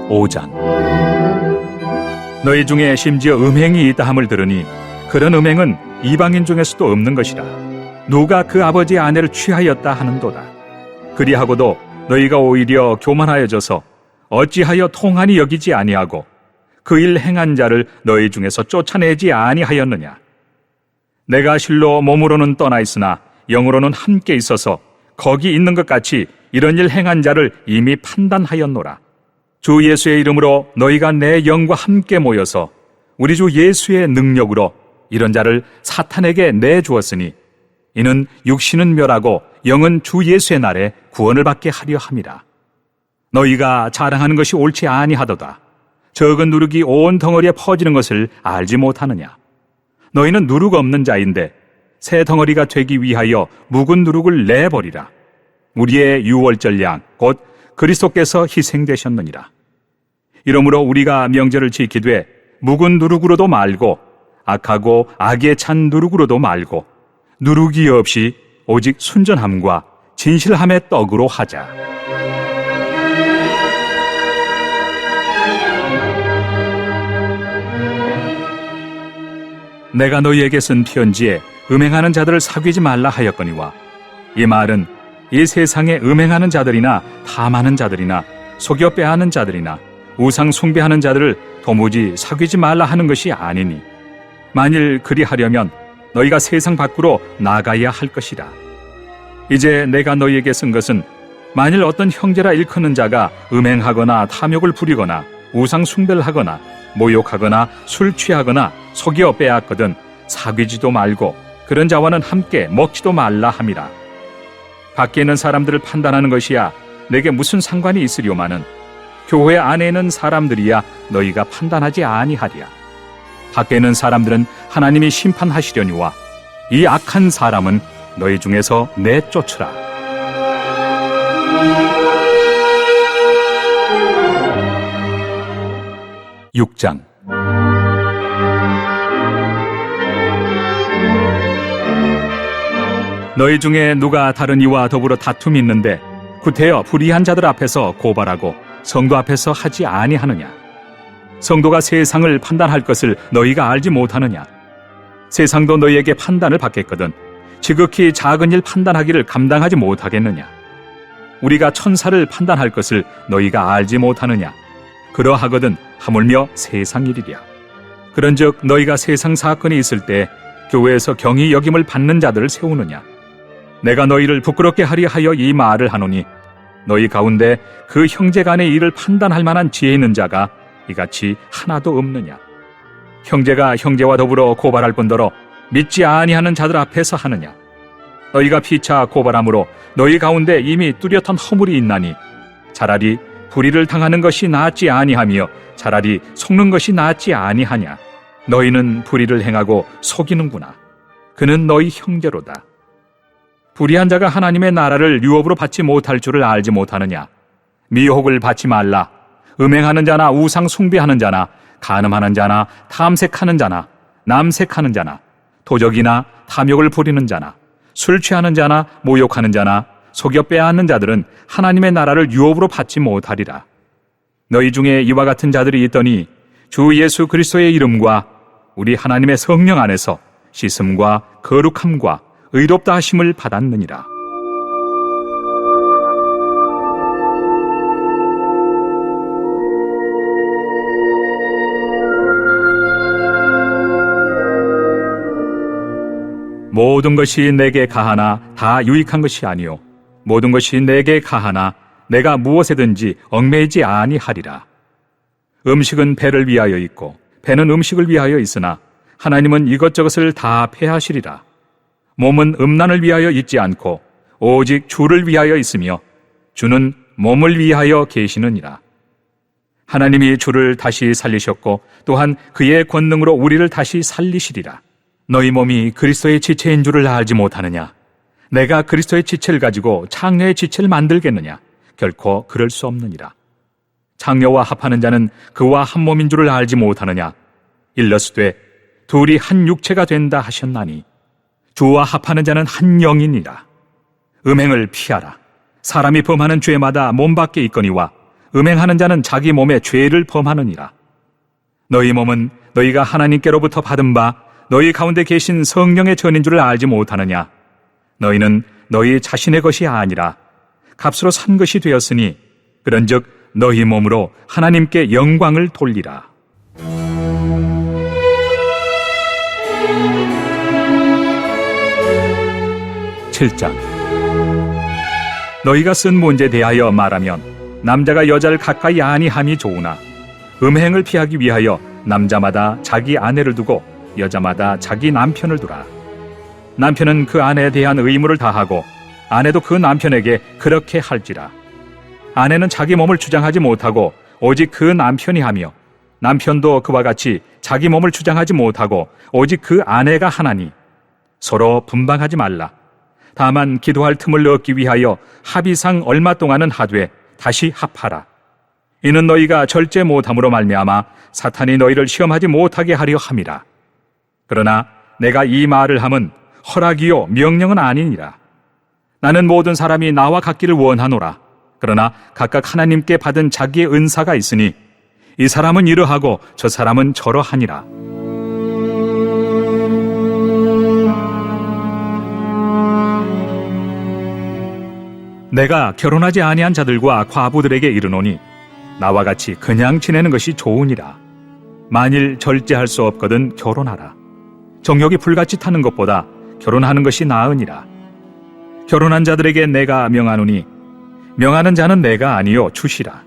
5장. 너희 중에 심지어 음행이 있다 함을 들으니 그런 음행은 이방인 중에서도 없는 것이라. 누가 그 아버지의 아내를 취하였다 하는도다. 그리하고도 너희가 오히려 교만하여져서 어찌하여 통한이 여기지 아니하고 그 일 행한 자를 너희 중에서 쫓아내지 아니하였느냐. 내가 실로 몸으로는 떠나 있으나 영으로는 함께 있어서 거기 있는 것 같이 이런 일 행한 자를 이미 판단하였노라. 주 예수의 이름으로 너희가 내 영과 함께 모여서 우리 주 예수의 능력으로 이런 자를 사탄에게 내주었으니 이는 육신은 멸하고 영은 주 예수의 날에 구원을 받게 하려 함이라. 너희가 자랑하는 것이 옳지 아니하도다. 적은 누룩이 온 덩어리에 퍼지는 것을 알지 못하느냐. 너희는 누룩 없는 자인데 새 덩어리가 되기 위하여 묵은 누룩을 내버리라. 우리의 유월절 양 곧 그리스도께서 희생되셨느니라. 이러므로 우리가 명절을 지키되 묵은 누룩으로도 말고 악하고 악에 찬 누룩으로도 말고 누룩이 없이 오직 순전함과 진실함의 떡으로 하자. 내가 너희에게 쓴 편지에 음행하는 자들을 사귀지 말라 하였거니와 이 말은 이 세상에 음행하는 자들이나 탐하는 자들이나 속여 빼앗는 자들이나 우상 숭배하는 자들을 도무지 사귀지 말라 하는 것이 아니니 만일 그리하려면 너희가 세상 밖으로 나가야 할 것이라. 이제 내가 너희에게 쓴 것은 만일 어떤 형제라 일컫는 자가 음행하거나 탐욕을 부리거나 우상 숭배를 하거나 모욕하거나 술 취하거나 속여 빼앗거든 사귀지도 말고 그런 자와는 함께 먹지도 말라 함이라. 밖에 있는 사람들을 판단하는 것이야 내게 무슨 상관이 있으려마는 교회 안에 있는 사람들이야 너희가 판단하지 아니하리야. 밖에 있는 사람들은 하나님이 심판하시려니와 이 악한 사람은 너희 중에서 내쫓으라. (6장) 너희 중에 누가 다른 이와 더불어 다툼이 있는데 구태여 불의한 자들 앞에서 고발하고 성도 앞에서 하지 아니하느냐. 성도가 세상을 판단할 것을 너희가 알지 못하느냐. 세상도 너희에게 판단을 받겠거든 지극히 작은 일 판단하기를 감당하지 못하겠느냐. 우리가 천사를 판단할 것을 너희가 알지 못하느냐. 그러하거든 하물며 세상 일이랴. 그런즉 너희가 세상 사건이 있을 때 교회에서 경히 여김을 받는 자들을 세우느냐. 내가 너희를 부끄럽게 하려 하여 이 말을 하노니 너희 가운데 그 형제 간의 일을 판단할 만한 지혜 있는 자가 이같이 하나도 없느냐. 형제가 형제와 더불어 고발할 뿐더러 믿지 아니하는 자들 앞에서 하느냐. 너희가 피차 고발함으로 너희 가운데 이미 뚜렷한 허물이 있나니 차라리 불의를 당하는 것이 낫지 아니하며 차라리 속는 것이 낫지 아니하냐. 너희는 불의를 행하고 속이는구나. 그는 너희 형제로다. 불의한 자가 하나님의 나라를 유업으로 받지 못할 줄을 알지 못하느냐. 미혹을 받지 말라. 음행하는 자나 우상 숭배하는 자나 간음하는 자나 탐색하는 자나 남색하는 자나 도적이나 탐욕을 부리는 자나 술 취하는 자나 모욕하는 자나 속여 빼앗는 자들은 하나님의 나라를 유업으로 받지 못하리라. 너희 중에 이와 같은 자들이 있더니 주 예수 그리스도의 이름과 우리 하나님의 성령 안에서 씻음과 거룩함과 의롭다 하심을 받았느니라. 모든 것이 내게 가하나 다 유익한 것이 아니요 모든 것이 내게 가하나 내가 무엇에든지 얽매이지 아니하리라. 음식은 배를 위하여 있고 배는 음식을 위하여 있으나 하나님은 이것저것을 다 폐하시리라. 몸은 음란을 위하여 있지 않고 오직 주를 위하여 있으며 주는 몸을 위하여 계시느니라. 하나님이 주를 다시 살리셨고 또한 그의 권능으로 우리를 다시 살리시리라. 너희 몸이 그리스도의 지체인 줄을 알지 못하느냐. 내가 그리스도의 지체를 가지고 창녀의 지체를 만들겠느냐. 결코 그럴 수 없느니라. 창녀와 합하는 자는 그와 한 몸인 줄을 알지 못하느냐. 일러스되 둘이 한 육체가 된다 하셨나니 주와 합하는 자는 한 영이니라. 음행을 피하라. 사람이 범하는 죄마다 몸 밖에 있거니와 음행하는 자는 자기 몸에 죄를 범하느니라. 너희 몸은 너희가 하나님께로부터 받은 바 너희 가운데 계신 성령의 전인 줄을 알지 못하느냐? 너희는 너희 자신의 것이 아니라 값으로 산 것이 되었으니 그런즉 너희 몸으로 하나님께 영광을 돌리라. 7장. 너희가 쓴 문제에 대하여 말하면 남자가 여자를 가까이 아니함이 좋으나 음행을 피하기 위하여 남자마다 자기 아내를 두고 여자마다 자기 남편을 두라. 남편은 그 아내에 대한 의무를 다하고 아내도 그 남편에게 그렇게 할지라. 아내는 자기 몸을 주장하지 못하고 오직 그 남편이 하며 남편도 그와 같이 자기 몸을 주장하지 못하고 오직 그 아내가 하나니 서로 분방하지 말라. 다만 기도할 틈을 얻기 위하여 합의상 얼마 동안은 하되 다시 합하라. 이는 너희가 절제 못함으로 말미암아 사탄이 너희를 시험하지 못하게 하려 함이라. 그러나 내가 이 말을 함은 허락이요 명령은 아니니라. 나는 모든 사람이 나와 같기를 원하노라. 그러나 각각 하나님께 받은 자기의 은사가 있으니 이 사람은 이러하고 저 사람은 저러하니라. 내가 결혼하지 아니한 자들과 과부들에게 이르노니 나와 같이 그냥 지내는 것이 좋으니라. 만일 절제할 수 없거든 결혼하라. 정욕이 불같이 타는 것보다 결혼하는 것이 나으니라. 결혼한 자들에게 내가 명하노니 명하는 자는 내가 아니요 주시라.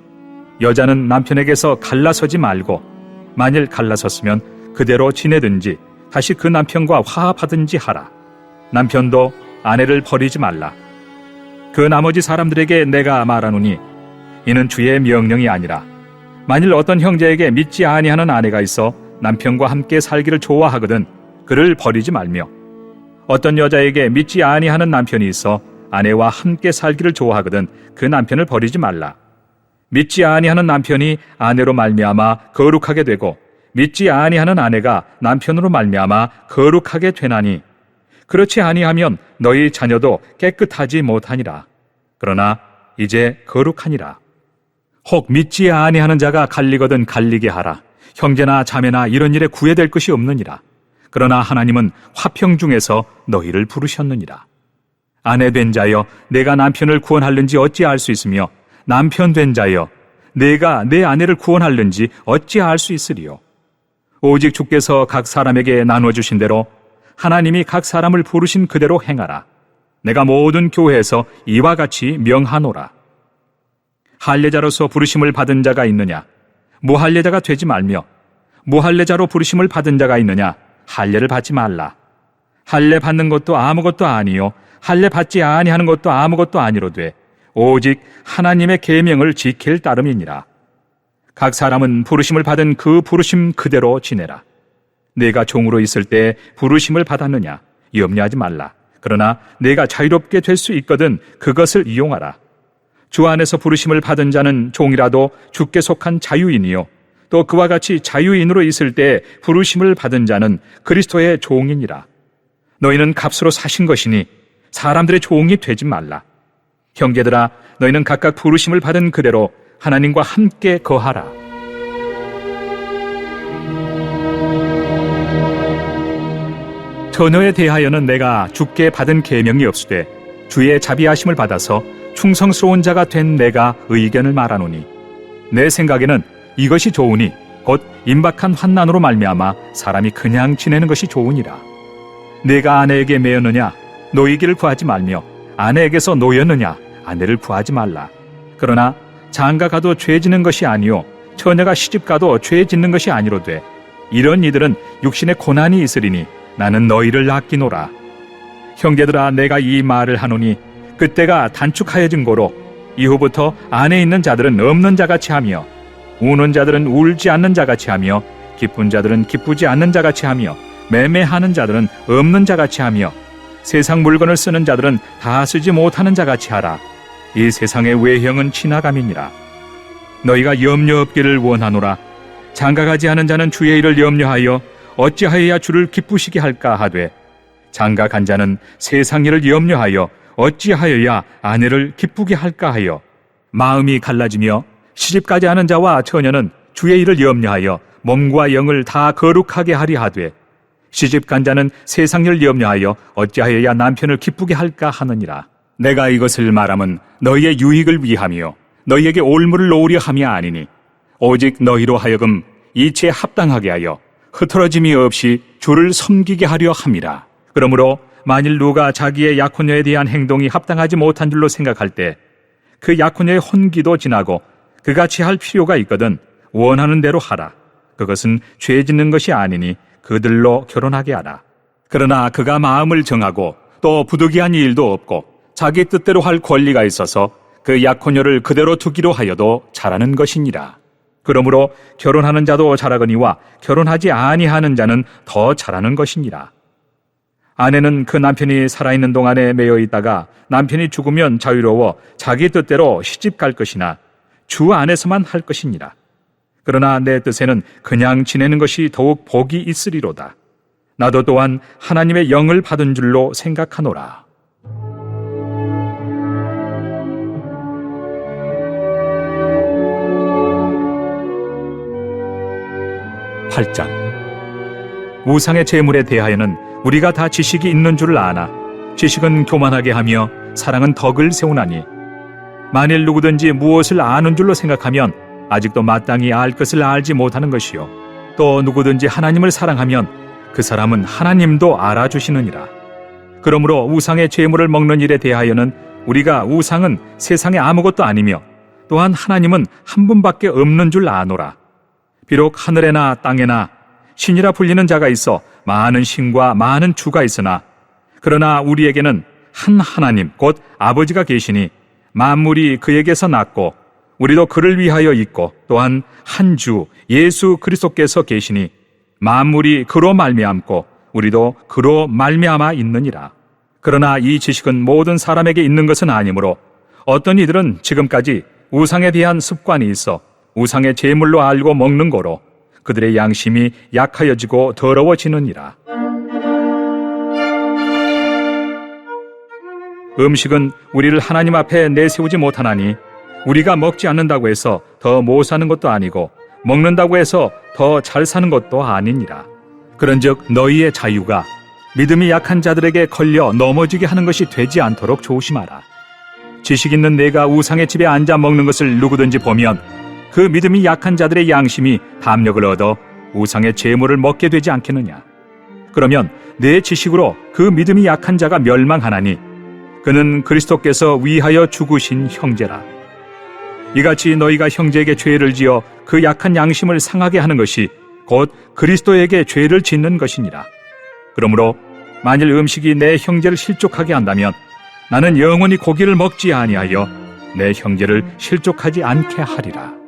여자는 남편에게서 갈라서지 말고 만일 갈라섰으면 그대로 지내든지 다시 그 남편과 화합하든지 하라. 남편도 아내를 버리지 말라. 그 나머지 사람들에게 내가 말하노니 이는 주의 명령이 아니라 만일 어떤 형제에게 믿지 아니하는 아내가 있어 남편과 함께 살기를 좋아하거든 그를 버리지 말며 어떤 여자에게 믿지 아니하는 남편이 있어 아내와 함께 살기를 좋아하거든 그 남편을 버리지 말라. 믿지 아니하는 남편이 아내로 말미암아 거룩하게 되고 믿지 아니하는 아내가 남편으로 말미암아 거룩하게 되나니 그렇지 아니하면 너희 자녀도 깨끗하지 못하니라. 그러나 이제 거룩하니라. 혹 믿지 아니하는 자가 갈리거든 갈리게 하라. 형제나 자매나 이런 일에 구애될 것이 없느니라. 그러나 하나님은 화평 중에서 너희를 부르셨느니라. 아내 된 자여 내가 남편을 구원할는지 어찌 알 수 있으며 남편 된 자여 내가 내 아내를 구원할는지 어찌 알 수 있으리요. 오직 주께서 각 사람에게 나눠주신 대로 하나님이 각 사람을 부르신 그대로 행하라. 내가 모든 교회에서 이와 같이 명하노라. 할례자로서 부르심을 받은 자가 있느냐? 무할례자가 되지 말며 무할례자로 부르심을 받은 자가 있느냐? 할례를 받지 말라. 할례 받는 것도 아무것도 아니요 할례 받지 아니하는 것도 아무것도 아니로되 오직 하나님의 계명을 지킬 따름이니라. 각 사람은 부르심을 받은 그 부르심 그대로 지내라. 내가 종으로 있을 때 부르심을 받았느냐? 염려하지 말라. 그러나 내가 자유롭게 될 수 있거든 그것을 이용하라. 주 안에서 부르심을 받은 자는 종이라도 주께 속한 자유인이요 또 그와 같이 자유인으로 있을 때 부르심을 받은 자는 그리스도의 종이니라. 너희는 값으로 사신 것이니 사람들의 종이 되지 말라. 형제들아 너희는 각각 부르심을 받은 그대로 하나님과 함께 거하라. 처녀에 대하여는 내가 주께 받은 계명이 없으되 주의 자비하심을 받아서 충성스러운 자가 된 내가 의견을 말하노니 내 생각에는 이것이 좋으니 곧 임박한 환난으로 말미암아 사람이 그냥 지내는 것이 좋으니라. 내가 아내에게 매였느냐? 노이기를 구하지 말며 아내에게서 노였느냐? 아내를 구하지 말라. 그러나 장가 가도 죄 짓는 것이 아니요 처녀가 시집 가도 죄 짓는 것이 아니로되 이런 이들은 육신의 고난이 있으리니 나는 너희를 아끼노라. 형제들아 내가 이 말을 하노니 그때가 단축하여진 고로 이후부터 안에 있는 자들은 없는 자같이 하며 우는 자들은 울지 않는 자같이 하며 기쁜 자들은 기쁘지 않는 자같이 하며 매매하는 자들은 없는 자같이 하며 세상 물건을 쓰는 자들은 다 쓰지 못하는 자같이 하라. 이 세상의 외형은 지나감이니라. 너희가 염려 없기를 원하노라. 장가가지 않은 자는 주의 일을 염려하여 어찌하여야 주를 기쁘시게 할까 하되 장가 간 자는 세상 일을 염려하여 어찌하여야 아내를 기쁘게 할까 하여 마음이 갈라지며 시집가지 않은 자와 처녀는 주의 일을 염려하여 몸과 영을 다 거룩하게 하리 하되 시집간 자는 세상 일을 염려하여 어찌하여야 남편을 기쁘게 할까 하느니라. 내가 이것을 말함은 너희의 유익을 위하며 너희에게 올무를 놓으려 함이 아니니 오직 너희로 하여금 이치에 합당하게 하여 흐트러짐이 없이 주를 섬기게 하려 함이라. 그러므로 만일 누가 자기의 약혼녀에 대한 행동이 합당하지 못한 줄로 생각할 때 그 약혼녀의 혼기도 지나고 그같이 할 필요가 있거든 원하는 대로 하라. 그것은 죄 짓는 것이 아니니 그들로 결혼하게 하라. 그러나 그가 마음을 정하고 또 부득이한 일도 없고 자기 뜻대로 할 권리가 있어서 그 약혼녀를 그대로 두기로 하여도 잘하는 것이니라. 그러므로 결혼하는 자도 잘하거니와 결혼하지 아니하는 자는 더 잘하는 것이니라. 아내는 그 남편이 살아있는 동안에 매여 있다가 남편이 죽으면 자유로워 자기 뜻대로 시집 갈 것이나 주 안에서만 할 것이니라. 그러나 내 뜻에는 그냥 지내는 것이 더욱 복이 있으리로다. 나도 또한 하나님의 영을 받은 줄로 생각하노라. 8장. 우상의 제물에 대하여는 우리가 다 지식이 있는 줄을 아나 지식은 교만하게 하며 사랑은 덕을 세우나니 만일 누구든지 무엇을 아는 줄로 생각하면 아직도 마땅히 알 것을 알지 못하는 것이요 또 누구든지 하나님을 사랑하면 그 사람은 하나님도 알아주시느니라. 그러므로 우상의 제물을 먹는 일에 대하여는 우리가 우상은 세상에 아무것도 아니며 또한 하나님은 한 분밖에 없는 줄 아노라. 비록 하늘에나 땅에나 신이라 불리는 자가 있어 많은 신과 많은 주가 있으나 그러나 우리에게는 한 하나님 곧 아버지가 계시니 만물이 그에게서 났고 우리도 그를 위하여 있고 또한 한 주 예수 그리스도께서 계시니 만물이 그로 말미암고 우리도 그로 말미암아 있느니라. 그러나 이 지식은 모든 사람에게 있는 것은 아니므로 어떤 이들은 지금까지 우상에 대한 습관이 있어 우상의 제물로 알고 먹는 거로 그들의 양심이 약하여지고 더러워지느니라. 음식은 우리를 하나님 앞에 내세우지 못하나니 우리가 먹지 않는다고 해서 더 못 사는 것도 아니고 먹는다고 해서 더 잘 사는 것도 아니니라. 그런즉 너희의 자유가 믿음이 약한 자들에게 걸려 넘어지게 하는 것이 되지 않도록 조심하라. 지식 있는 내가 우상의 집에 앉아 먹는 것을 누구든지 보면 그 믿음이 약한 자들의 양심이 담력을 얻어 우상의 제물을 먹게 되지 않겠느냐. 그러면 내 지식으로 그 믿음이 약한 자가 멸망하나니 그는 그리스도께서 위하여 죽으신 형제라. 이같이 너희가 형제에게 죄를 지어 그 약한 양심을 상하게 하는 것이 곧 그리스도에게 죄를 짓는 것이니라. 그러므로 만일 음식이 내 형제를 실족하게 한다면 나는 영원히 고기를 먹지 아니하여 내 형제를 실족하지 않게 하리라.